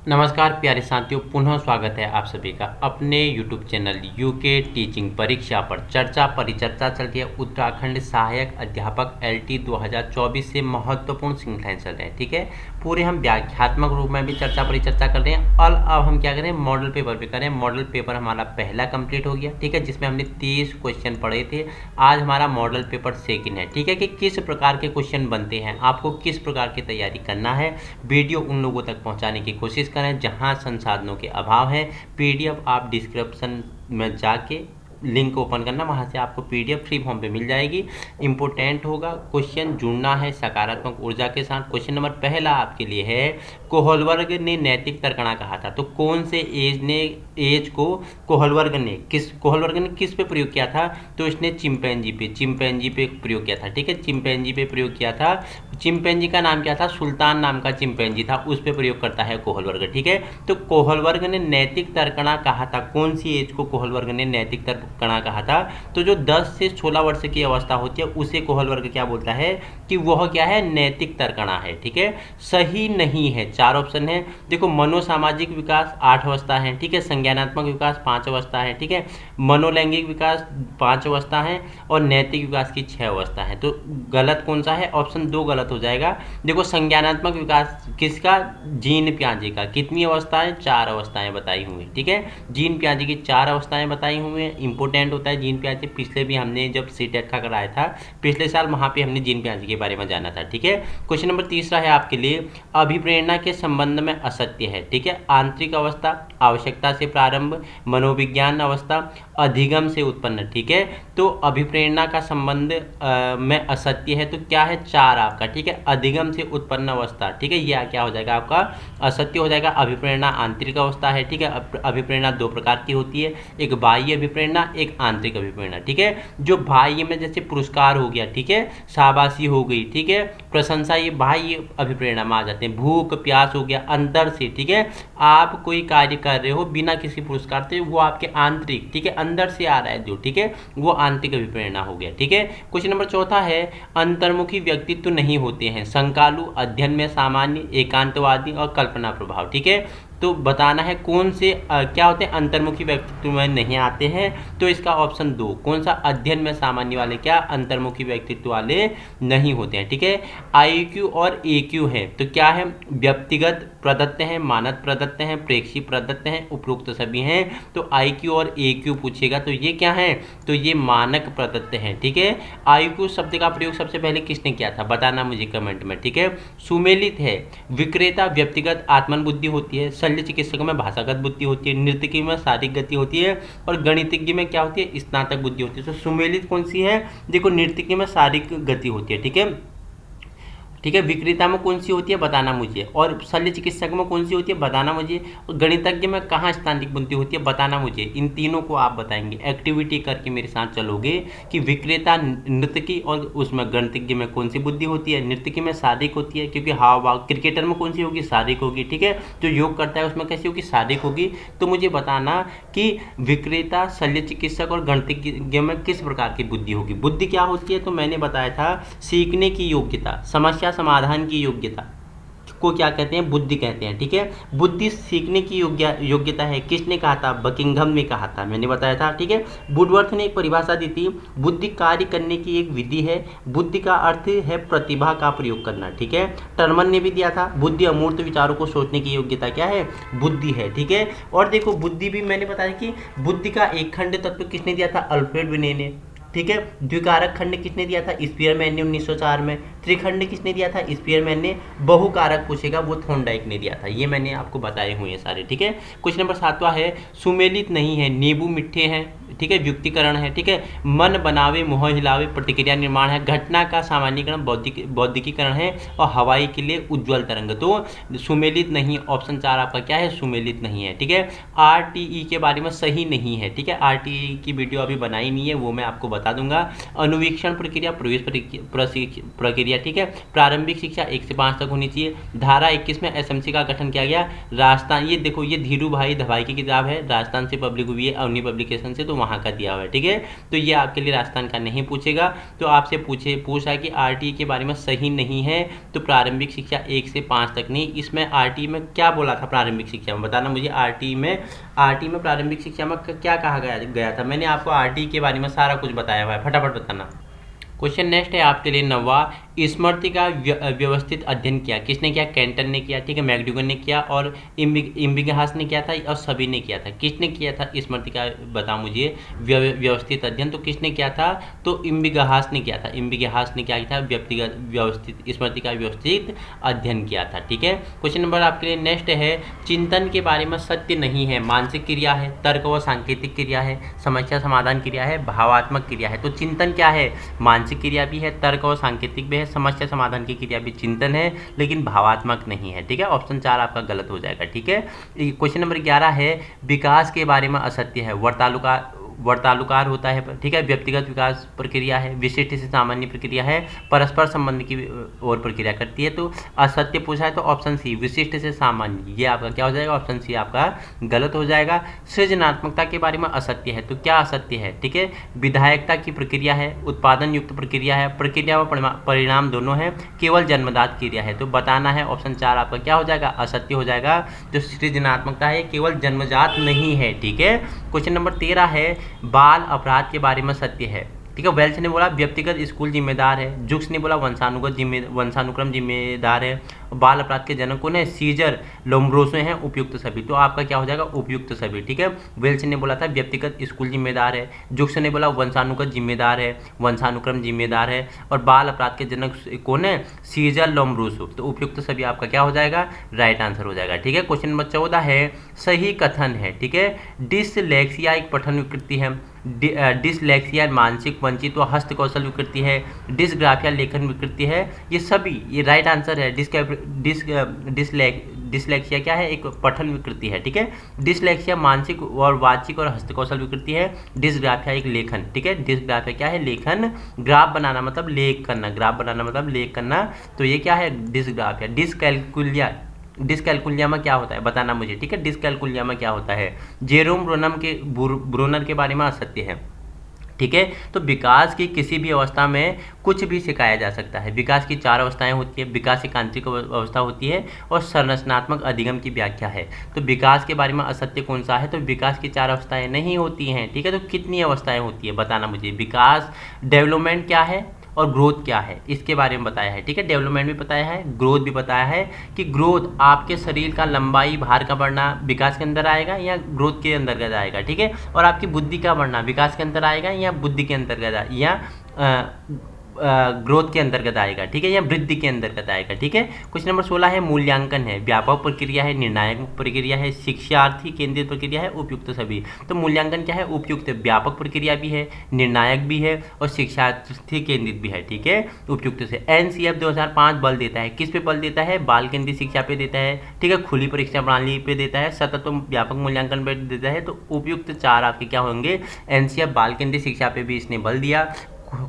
नमस्कार प्यारे साथियों, पुनः स्वागत है आप सभी का अपने YouTube चैनल यूके टीचिंग परीक्षा पर। चर्चा परिचर्चा चलती है उत्तराखंड सहायक अध्यापक LT 2024 से महत्वपूर्ण श्रृंखलाएं चल रहे हैं। ठीक है, पूरे हम व्याख्यात्मक रूप में भी चर्चा परिचर्चा कर रहे हैं और अब हम क्या करें, मॉडल पेपर पे करें। मॉडल पेपर हमारा पहला कंप्लीट हो गया, ठीक है, जिसमें हमने 30 क्वेश्चन पढ़े थे। आज हमारा मॉडल पेपर सेकंड है, ठीक है, कि किस प्रकार के क्वेश्चन बनते हैं, आपको किस प्रकार की तैयारी करना है। वीडियो उन लोगों तक पहुँचाने की कोशिश करें जहां संसाधनों के अभाव है। पीडीएफ आप डिस्क्रिप्शन में जाके लिंक ओपन करना, वहां से आपको पीडीएफ फ्री फॉर्म पे मिल जाएगी। इंपोर्टेंट होगा क्वेश्चन, जुड़ना है सकारात्मक ऊर्जा के साथ। क्वेश्चन नंबर पहला आपके लिए है, कोहलवर्ग ने नैतिक तर्कणा कहा था। तो कौन से एज को कोहलवर्ग ने किस पे प्रयोग किया था? तो इसने चिंपैंजी पे प्रयोग किया था। ठीक है, चिंपैंजी पे प्रयोग किया था। चिंपैंजी का नाम क्या था? सुल्तान नाम का चिंपैंजी था, उस पे प्रयोग करता है कोहलवर्ग। ठीक है, तो कोहलवर्ग ने नैतिक तर्कणा कहा था। कौन सी एज को कोहलवर्ग ने नैतिक तर्कणा कहा था? तो जो 10 से 16 वर्ष की अवस्था होती है उसे कोहलवर्ग क्या बोलता है कि वह क्या है? नैतिक तर्कणा है। ठीक है, सही नहीं है। 4 ऑप्शन है। देखो, मनोसामाजिक विकास 8 अवस्था है, ठीक है, संज्ञानात्मक विकास 5 अवस्था है, ठीक है, मनोलैंगिक विकास 5 अवस्था है और नैतिक विकास की 6 अवस्था है। तो गलत कौन सा है? ऑप्शन 2 गलत हो जाएगा। देखो, संज्ञानात्मक विकास किसका? जीन पियाजे का। कितनी अवस्थाएं? 4 अवस्थाएं बताई हुई। ठीक है, जीन पियाजे की 4 अवस्थाएं बताई हुई हैं। इंपोर्टेंट होता है जीन पियाजे। पिछले भी हमने जब सीटेट का कराया था पिछले साल, वहां पे हमने जीन पियाजे के बारे में जाना था। ठीक है, क्वेश्चन नंबर तीसरा है आपके लिए, अभिप्रेरणा के संबंध में असत्य है। ठीक है, आंतरिक अवस्था, आवश्यकता से प्रारंभ, मनोविज्ञान अवस्था, अधिगम से उत्पन्न। ठीक है, तो अभिप्रेरणा का संबंध में असत्य है, तो क्या है? 4 आपका। ठीक है, अधिगम से उत्पन्न अवस्था। ठीक है, यह क्या हो जाएगा आपका? असत्य हो जाएगा। अभिप्रेरणा आंतरिक अवस्था है। ठीक है, अभिप्रेरणा 2 प्रकार की होती है, एक बाह्य अभिप्रेरणा, एक आंतरिक अभिप्रेरणा। ठीक है, जो बाह्य में जैसे पुरस्कार हो गया, ठीक है, शाबाशी हो गई, ठीक है, प्रशंसा, ये बाह्य अभिप्रेरणा में आ जाते हैं। भूख प्यास हो गया अंदर से। ठीक है, आप कोई कार्य कर रहे हो बिना किसी पुरस्कार से, वो आपके आंतरिक, ठीक है, अंदर से आ रहा है जो, ठीक है, वो आंतरिक अभिप्रेरणा हो गया। ठीक है, क्वेश्चन नंबर चौथा है, अंतर्मुखी व्यक्तित्व नहीं होते हैं। संकालु, अध्ययन में सामान्य, एकांतवादी और कल्पना प्रभाव। ठीक है, तो बताना है कौन से क्या होते हैं? अंतर्मुखी व्यक्तित्व में नहीं आते हैं। तो इसका ऑप्शन 2 कौन सा? अध्ययन में सामान्य वाले क्या अंतर्मुखी व्यक्तित्व वाले नहीं होते हैं। ठीक है, IQ और AQ है, तो क्या है? व्यक्तिगत प्रदत्त हैं, मानक प्रदत्त हैं, प्रेक्षी प्रदत्त हैं, उपरोक्त सभी हैं। तो IQ और AQ पूछेगा तो ये क्या है? तो ये मानक प्रदत्त हैं। ठीक है, IQ शब्द का प्रयोग सबसे पहले किसने किया था? बताना मुझे कमेंट में। ठीक है, सुमेलित है, विक्रेता व्यक्तिगत आत्मन बुद्धि होती है, शल्य चिकित्सकों में भाषागत बुद्धि होती है, नृत्यकी में शारीरिक गति होती है और गणितज्ञ में क्या होती है? स्नातक बुद्धि होती है। तो सुमेलित कौन सी है? देखो, नृत्यकी में शारीरिक गति होती है। ठीक है, ठीक है, विक्रेता में कौन सी होती है? बताना मुझे। और शल्य चिकित्सक में कौन सी होती है? बताना मुझे। और गणितज्ञ में कहाँ स्नातक बुद्धि होती है? बताना मुझे। इन तीनों को आप बताएंगे, एक्टिविटी करके मेरे साथ चलोगे कि विक्रेता नृत्यकी और उसमें गणितज्ञ में कौन सी बुद्धि होती है? नृत्यकी में शारीरिक होती है, क्योंकि हाव भाव। क्रिकेटर में कौन सी होगी? शारीरिक होगी। ठीक है, जो योग करता है उसमें कैसी होगी? शारीरिक होगी। तो मुझे बताना कि विक्रेता, शल्य चिकित्सक और गणितज्ञ में किस प्रकार की बुद्धि होगी। बुद्धि क्या होती है? तो मैंने बताया था, सीखने की योग्यता, समस्या समाधान की योग्यता को क्या कहते हैं? बुद्धि कहते हैं। ठीक है, बुद्धि सीखने की योग्यता है। किसने कहा था? बकिंघम ने कहा था, मैंने बताया था। ठीक है, वुडवर्थ ने एक परिभाषा दी थी, बुद्धि कार्य करने की एक विधि है। बुद्धि का अर्थ है प्रतिभा का प्रयोग करना। ठीक है, टर्मन ने भी दिया था, बुद्धि अमूर्त विचारों को सोचने की योग्यता क्या है? बुद्धि है। ठीक है, और देखो, बुद्धि भी मैंने बताया कि बुद्धि का एक खंड तत्व किसने दिया था? अल्फ्रेड विने ने। ठीक है, द्विकारक खंड किसने दिया था? स्पीयरमैन ने 1904 में। त्रिखंड किसने दिया था? स्पीयरमैन ने। बहुकारक पूछेगा, वो थॉर्नडाइक ने दिया था। ये मैंने आपको बताए हुए हैं सारे। ठीक है, क्वेश्चन नंबर 7वां है, सुमेलित नहीं है, नींबू मिठ्ठे हैं। ठीक है, युक्तिकरण है। ठीक है, मन बनावे मुँह हिलावे, प्रतिक्रिया निर्माण है, घटना का सामान्यीकरण बौद्धिकीकरण है और हवाई के लिए उज्ज्वल तरंग। तो सुमेलित नहीं, ऑप्शन 4 आपका क्या है? सुमेलित नहीं है। ठीक है, RTE के बारे में सही नहीं है। ठीक है, RTE की वीडियो अभी बनाई नहीं है, वो मैं आपको बता दूंगा। अनुवीक्षण प्रक्रिया, प्रवेश प्रक्रिया। ठीक है, प्रारंभिक शिक्षा 1 से 5 तक होनी चाहिए। धारा 21 में SMC का गठन किया गया। राजस्थान, ये देखो, ये धीरू भाई दवाई की किताब है, राजस्थान से पब्लिक हुई है, अवनी पब्लिकेशन से, तो वहाँ का दिया हुआ है, ठीक है। तो ये आपके लिए राजस्थान का नहीं पूछेगा। तो आपसे पूछा कि आरटीई के बारे में सही नहीं है, तो प्रारंभिक शिक्षा 1 से 5 तक नहीं। इसमें आरटीई में क्या बोला था प्रारंभिक शिक्षा में, बताना मुझे। आरटीई में प्रारंभिक शिक्षा में क्या कहा गया था। मैंने आपको आरटीई के बारे में सारा कुछ बताया हुआ है, फटाफट बताना। क्वेश्चन नेक्स्ट है आपके लिए 9वां, स्मृति का व्यवस्थित अध्ययन किया किसने किया, कैंटन ने किया, ठीक है, मैकडूगल ने किया और इम्बिगहास ने किया था और सभी ने किया था। किसने किया था स्मृति का, बता मुझे, व्यवस्थित अध्ययन, तो किसने किया था, तो इम्बिगहास ने किया था। इम्बिगहास ने क्या किया था, व्यक्तिगत व्यवस्थित स्मृति का व्यवस्थित अध्ययन किया था, ठीक है। क्वेश्चन नंबर आपके लिए नेक्स्ट है, चिंतन के बारे में सत्य नहीं है, मानसिक क्रिया है, तर्क व सांकेतिक क्रिया है, समस्या समाधान क्रिया है, भावात्मक क्रिया है। तो चिंतन क्या है, मानसिक क्रिया भी है, तर्क और सांकेतिक भी है, समस्या समाधान की क्रिया भी चिंतन है, लेकिन भावात्मक नहीं है, ठीक है। ऑप्शन 4 आपका गलत हो जाएगा, ठीक है। क्वेश्चन नंबर 11 है, विकास के बारे में असत्य है, वर्तालुकार होता है, ठीक है, व्यक्तिगत विकास प्रक्रिया है, विशिष्ट से सामान्य प्रक्रिया है, परस्पर संबंध की ओर प्रक्रिया करती है। तो असत्य पूछा है तो ऑप्शन सी विशिष्ट से सामान्य, ये आपका क्या हो जाएगा, ऑप्शन सी आपका गलत हो जाएगा। सृजनात्मकता के बारे में असत्य है, तो क्या असत्य है, ठीक है, विधायकता की प्रक्रिया है, उत्पादन युक्त प्रक्रिया है, प्रक्रिया व परिणाम दोनों है, केवल जन्मजात क्रिया है। तो बताना है ऑप्शन 4 आपका क्या हो जाएगा, असत्य हो जाएगा। जो सृजनात्मकता है केवल जन्मजात नहीं है, ठीक है। क्वेश्चन नंबर 13 है, बाल अपराध के बारे में सत्य है, ठीक है। वेल्च ने बोला व्यक्तिगत स्कूल जिम्मेदार है, जुक्स ने बोला वंशानुक्रम जिम्मेदार है, बाल अपराध के जनक कौन है, सीजर लोम्ब्रोसो हैं, उपयुक्त सभी। तो आपका क्या हो जाएगा, उपयुक्त सभी, ठीक है। वेल्च ने बोला था व्यक्तिगत स्कूल जिम्मेदार है, जुक्स ने बोला वंशानुगत जिम्मेदार है, वंशानुक्रम जिम्मेदार है, और बाल अपराध के जनक कौन है, सीजर लोम्ब्रोसो। तो उपयुक्त सभी आपका क्या हो जाएगा, राइट आंसर हो जाएगा, ठीक है। क्वेश्चन नंबर 14 है, सही कथन है, ठीक है। डिसलेक्सिया एक पठन विकृति है, डिसलेक्सिया मानसिक वंचित व हस्त कौशल विकृति है, डिसग्राफिया लेखन विकृति है, ये सभी ये राइट आंसर है। डिसलेक्सिया क्या है, एक पठन विकृति है, ठीक है। डिसलेक्सिया मानसिक और वाचिक और हस्त कौशल विकृति है, डिसग्राफिया एक लेखन, ठीक है। डिसग्राफिया क्या है, लेखन, ग्राफ बनाना मतलब लेख करना, ग्राफ बनाना मतलब लेख करना, तो ये क्या है, डिसकैलकुलिया। डिसकैलकुलिया में क्या होता है, बताना मुझे, ठीक है। डिसकैलकुलिया में क्या होता है, जेरोम ब्रोनर के बारे में असत्य है, ठीक है। तो विकास की किसी भी अवस्था में कुछ भी सिखाया जा सकता है। विकास की 4 अवस्थाएं होती है, विकास एक आंतरिक अवस्था होती है और संरचनात्मक अधिगम की व्याख्या है। तो विकास के बारे में असत्य कौन सा है, तो विकास की 4 अवस्थाएं नहीं होती हैं, ठीक है। तो कितनी अवस्थाएं होती है, बताना मुझे। विकास, डेवलपमेंट क्या है और ग्रोथ क्या है, इसके बारे में बताया है, ठीक है। डेवलपमेंट भी बताया है, ग्रोथ भी बताया है कि ग्रोथ आपके शरीर का लंबाई, भार का बढ़ना विकास के अंदर आएगा या ग्रोथ के अंतर्गत आएगा, ठीक है। और आपकी बुद्धि का बढ़ना विकास के अंदर आएगा या बुद्धि के अंतर्गत या ग्रोथ के अंतर्गत आएगा, ठीक है, या वृद्धि के अंतर्गत आएगा, ठीक है। क्वेश्चन नंबर 16 है, मूल्यांकन है, व्यापक प्रक्रिया है, निर्णायक प्रक्रिया है, शिक्षार्थी केंद्रित प्रक्रिया है, उपयुक्त सभी। तो मूल्यांकन क्या है, उपयुक्त, व्यापक प्रक्रिया भी है, निर्णायक भी है और शिक्षार्थी केंद्रित भी है, ठीक है, उपयुक्त से। NCF 2005 बल देता है, किस पे बल देता है, बाल केंद्रित शिक्षा पे देता है, ठीक है, खुली परीक्षा प्रणाली पे देता है, सतत व्यापक मूल्यांकन पे देता है। तो उपयुक्त 4 आपके क्या होंगे, NCF बाल केंद्रित शिक्षा पे भी इसने बल दिया,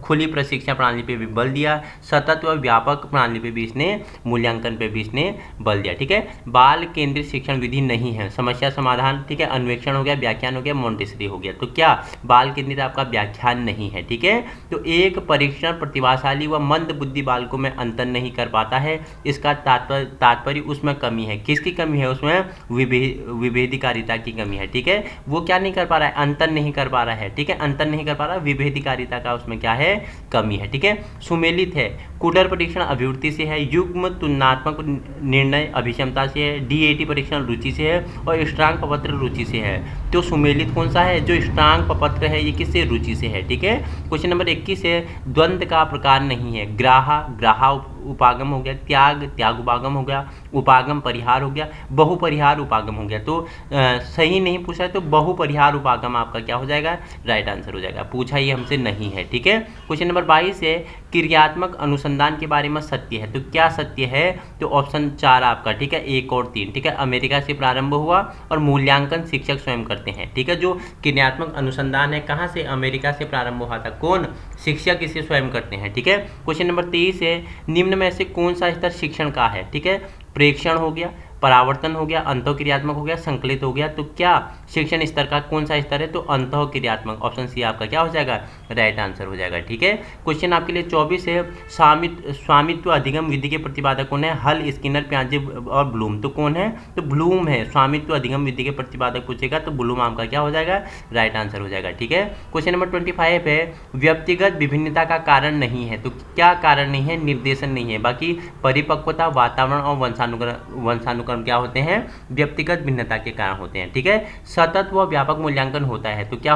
खुली प्रशिक्षण प्रणाली पे भी बल दिया, सतत व व्यापक प्रणाली पे भी इसने, मूल्यांकन पे भी इसने बल दिया, ठीक है। बाल केंद्रित शिक्षण विधि नहीं है, समस्या समाधान, ठीक है, अन्वेषण हो गया, व्याख्यान हो गया, मॉन्टेसरी हो गया। तो क्या बाल केंद्रित आपका व्याख्यान नहीं है, ठीक है। तो एक परीक्षण प्रतिभाशाली व मंद बुद्धि बालकों में अंतर नहीं कर पाता है, इसका तात्पर्य उसमें कमी है, किसकी कमी है, उसमें विभेदीकारिता की कमी है, ठीक है। वो क्या नहीं कर पा रहा है, अंतर नहीं कर पा रहा है, ठीक है, अंतर नहीं कर पा रहा, विभेदीकारिता का उसमें क्या है, कमी है, ठीक है। सुमेलित है, कुडर परीक्षण अभिवृत्ति से है, युग्म तुलनात्मक निर्णय अभिक्षमता से है, DAT परीक्षण रुचि से है और स्ट्रांग प्रपत्र रुचि से है। तो सुमेलित कौन सा है, जो स्ट्रांग प्रपत्र है ये किससे, रुचि से है, ठीक है। क्वेश्चन नंबर 21 है, द्वंद्व का प्रकार नहीं है, ग्राहा उपागम हो गया, त्याग उपागम हो गया, उपागम परिहार हो गया, बहुपरिहार उपागम हो गया। तो सही नहीं पूछा है, तो बहुपरिहार उपागम आपका क्या हो जाएगा, राइट आंसर हो जाएगा, पूछा ये हमसे नहीं है, ठीक है। क्वेश्चन नंबर 22 है, क्रियात्मक अनुसंधान के बारे में सत्य है, तो क्या सत्य है, तो ऑप्शन 4 आपका, ठीक है, 1 और 3, ठीक है। अमेरिका से प्रारंभ हुआ और मूल्यांकन शिक्षक स्वयं करते हैं, ठीक है। जो क्रियात्मक अनुसंधान है कहाँ से, अमेरिका से प्रारंभ हुआ था, कौन, शिक्षक इसे स्वयं करते हैं, ठीक है। क्वेश्चन नंबर 23 है, निम्न में से कौन सा स्तर शिक्षण का है, ठीक है। प्रेक्षण हो गया, परावर्तन हो गया, अंतःक्रियात्मक हो गया, संकलित हो गया। तो क्या शिक्षण स्तर का कौन सा स्तर है? तो अंतःक्रियात्मक। ऑप्शन सी आपका क्या हो जाएगा? राइट आंसर हो जाएगा। ठीक है, क्वेश्चन आपके लिए 24 है, स्वामित्व अधिगम विधि के प्रतिपादक कौन है? हल, स्किनर, पियाजे और ब्लूम। तो कौन है? तो ब्लूम है। स्वामित्व अधिगम विधि के प्रतिपादक पूछेगा तो ब्लूम आपका क्या हो जाएगा? राइट आंसर हो जाएगा। ठीक है, क्वेश्चन नंबर 25 है, व्यक्तिगत विभिन्नता का कारण नहीं है। तो क्या कारण नहीं है? निर्देशन नहीं है। बाकी परिपक्वता, वातावरण और वंशानुक्रम क्या होते हैं? व्यक्तिगत भिन्नता के कारण होते हैं। ठीक है, सतत व व्यापक मूल्यांकन होता है। तो क्या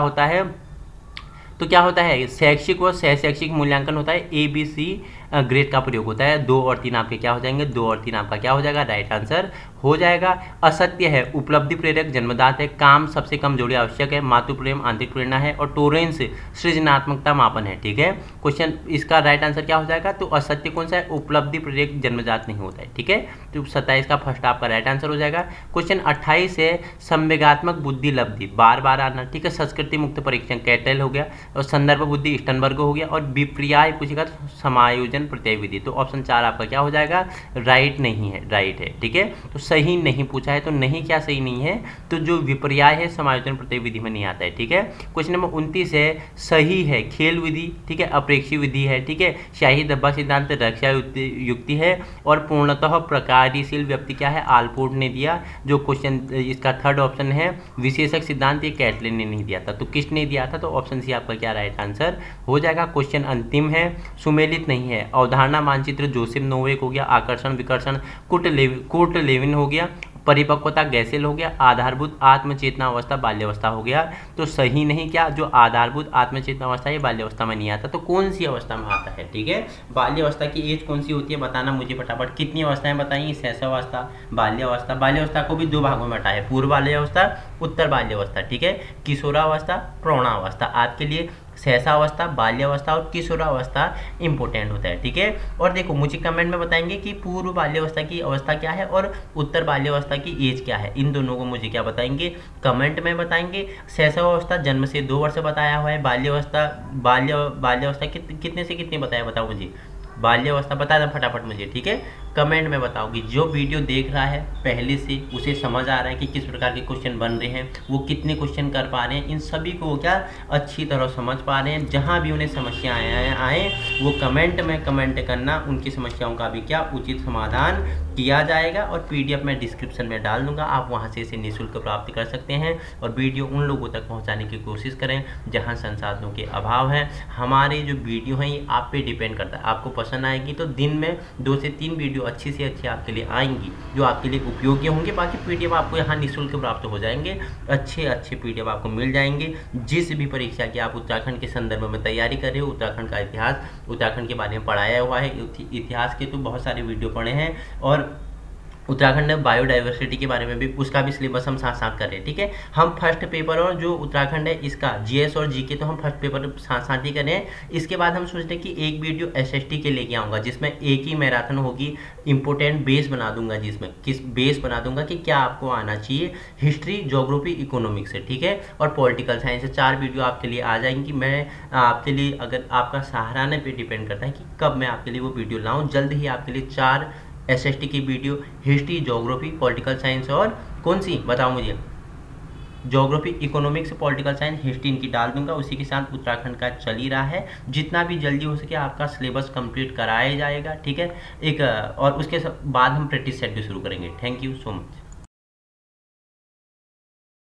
होता है? शैक्षिक व सह शैक्षिक मूल्यांकन होता है। ABC ग्रेड का प्रयोग होता है। 2 और 3 आपके क्या हो जाएंगे? 2 और 3 आपका क्या हो जाएगा? राइट आंसर हो जाएगा। असत्य है, उपलब्धि प्रेरक, जन्मदात है, काम सबसे कम जोड़ी आवश्यक है, मातृ प्रेम आंतरिक प्रेरणा है और टोरेंस सृजनात्मकता मापन है। ठीक है, क्वेश्चन इसका राइट आंसर क्या हो जाएगा? तो असत्य कौन सा है? उपलब्धि प्रेरक, जन्मजात नहीं होता है। ठीक है, तो 27 का फर्स्ट आपका राइट आंसर हो जाएगा। क्वेश्चन 28 है, संवेगात्मक बुद्धि लब्धि, बार बार आना। ठीक है, संस्कृति मुक्त परीक्षण कैटेल हो गया और संदर्भ बुद्धि स्टनबर्ग हो गया और विपर्याय पूछेगा तो समायोजन प्रत्यय विधि। तो ऑप्शन 4 आपका क्या हो जाएगा? राइट नहीं है, राइट है। ठीक है, तो सही नहीं पूछा है। तो नहीं क्या सही नहीं है? तो जो विपर्याय है समायोजन प्रत्यय विधि में नहीं आता है। ठीक है, क्वेश्चन नंबर 29 है, सही है, खेल विधि। ठीक है, अप्रेक्षी विधि है। ठीक है, शाही डब्बा सिद्धांत, रक्षा युक्ति है और पूर्णतः प्रकार्यशील व्यक्ति क्या है? आलपोर्ट ने दिया। जो क्वेश्चन इसका थर्ड ऑप्शन है, विशेषक सिद्धांत, ये कैटलिन ने नहीं दिया था। तो किसने दिया था? तो ऑप्शन सी आपका क्या राइट आंसर हो जाएगा। क्वेश्चन अंतिम है, सुमेलित नहीं है, अवधारणा मानचित्र, जोसेफ नोवेक हो गया, आकर्षण विकर्षण कुर्ट लेविन हो गया, परिपक्वता गैसेल हो गया, आधारभूत आत्मचेतना अवस्था बाल्यावस्था हो गया। तो सही नहीं क्या? जो आधारभूत आत्मचेतना अवस्था ये बाल्यावस्था में नहीं आता। तो कौन सी अवस्था में आता है? ठीक है, बाल्यावस्था की एज कौन सी होती है बताना मुझे फटाफट। कितनी अवस्थाएं बताइए? शैशवावस्था, बाल्यावस्था। बाल्यावस्था को भी 2 भागों में बांटा है, पूर्व बाल्यावस्था, उत्तर बाल्यावस्था। ठीक है, किशोरावस्था, प्रौढ़ावस्था। आपके लिए शैशवावस्था, बाल्यावस्था और किशोरावस्था इंपॉर्टेंट होता है। ठीक है, और देखो मुझे कमेंट में बताएंगे कि पूर्व बाल्यावस्था की अवस्था क्या है और उत्तर बाल्यावस्था की एज क्या है। इन दोनों को मुझे क्या बताएंगे? कमेंट में बताएंगे। शैशवावस्था जन्म से 2 वर्ष बताया हुआ है। बाल्यावस्था कितने से कितने बताया? बताओ मुझे। बाल्यावस्था बता दें फटाफट मुझे। ठीक है, कमेंट में बताओगी। जो वीडियो देख रहा है पहले से उसे समझ आ रहा है कि किस प्रकार के क्वेश्चन बन रहे हैं, वो कितने क्वेश्चन कर पा रहे हैं, इन सभी को क्या अच्छी तरह समझ पा रहे हैं। जहाँ भी उन्हें समस्याएं आए वो कमेंट में कमेंट करना, उनकी समस्याओं का भी क्या उचित समाधान किया जाएगा। और PDF मैं डिस्क्रिप्शन में डाल दूंगा, आप वहाँ से इसे निःशुल्क प्राप्त कर सकते हैं। और वीडियो उन लोगों तक पहुँचाने की कोशिश करें जहाँ संसाधनों के अभाव है। हमारे जो वीडियो हैं ये आप पे डिपेंड करता है। आपको पसंद आएगी तो दिन में 2 से 3 वीडियो अच्छी से अच्छी आपके लिए आएंगी जो आपके लिए उपयोगी होंगे। बाकी PDF आपको यहाँ निःशुल्क प्राप्त हो जाएंगे। अच्छे PDF आपको मिल जाएंगे। जिस भी परीक्षा की आप उत्तराखंड के संदर्भ में तैयारी कर रहे हो, उत्तराखंड का इतिहास, उत्तराखंड के बारे में पढ़ाया हुआ है। इतिहास के तो बहुत सारे वीडियो पढ़े हैं और उत्तराखंड में बायोडाइवर्सिटी के बारे में भी उसका भी सिलेबस हम साथ साथ कर रहे हैं। ठीक है, हम फर्स्ट पेपर और जो उत्तराखंड है इसका GS और GK तो हम फर्स्ट पेपर साथ साथ ही कर रहे हैं। इसके बाद हम सोच रहे हैं कि एक वीडियो SST के लेके आऊँगा जिसमें एक ही मैराथन होगी। इंपॉर्टेंट बेस बना दूंगा, जिसमें किस बेस बना दूंगा कि क्या आपको आना चाहिए हिस्ट्री, ज्योग्राफी, इकोनॉमिक्स से। ठीक है, और पॉलिटिकल साइंस से 4 वीडियो आपके लिए आ जाएंगी। मैं आपके लिए अगर आपका सहाराने पे डिपेंड करता है कि कब मैं आपके लिए वो वीडियो लाऊँ। जल्द ही आपके लिए 4 SST की video, history, geography, political science और कौन सी बताओ मुझे, geography, economics, political science, history इनकी डाल दूंगा। उसी के साथ उत्तराखंड का चल ही रहा है। जितना भी जल्दी हो सके आपका सिलेबस कंप्लीट कराया जाएगा। ठीक है, और उसके बाद हम प्रैक्टिस सेट भी शुरू करेंगे। Thank you so much.